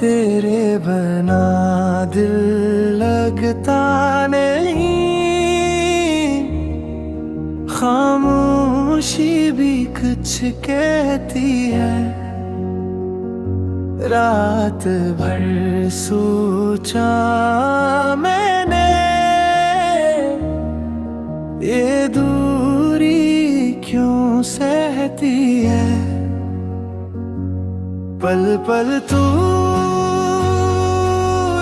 तेरे बना दिल लगता नहीं, खामोशी भी कुछ कहती है। रात भर सोचा मैंने, ये दूरी क्यों सहती है। पल पल तू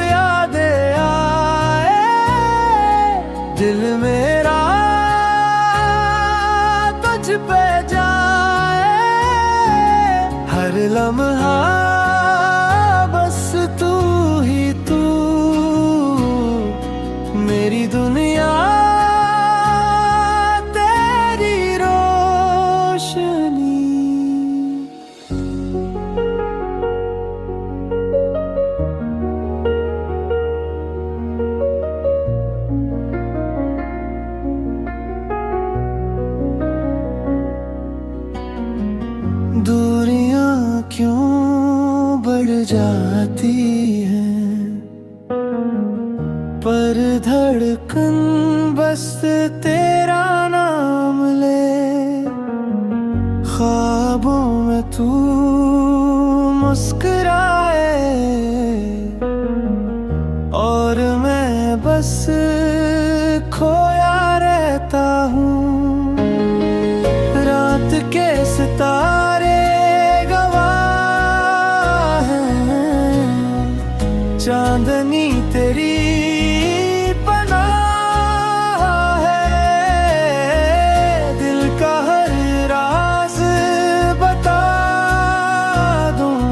यादें आए, दिल मेरा तुझ पे जाए। हर लम्हा बस तू ही तू, मेरी दुनिया तेरी रोशनी। दूरियां क्यों बढ़ जाती हैं, पर धड़कन बस तेरा नाम ले। ख्वाबों में तू मुस्कुराए, और मैं बस खोया रहता हूँ। रात के सितारे चांदनी तेरी पनाह है। दिल का हर राज बता दूं,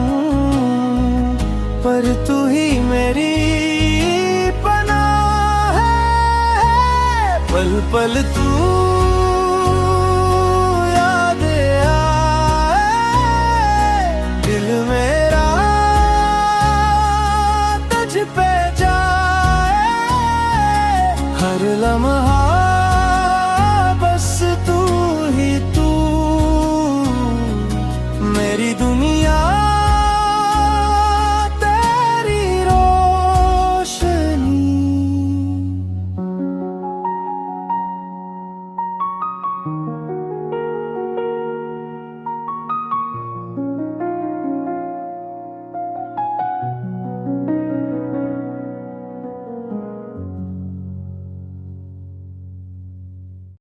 पर तू ही मेरी पनाह है। पल पल तू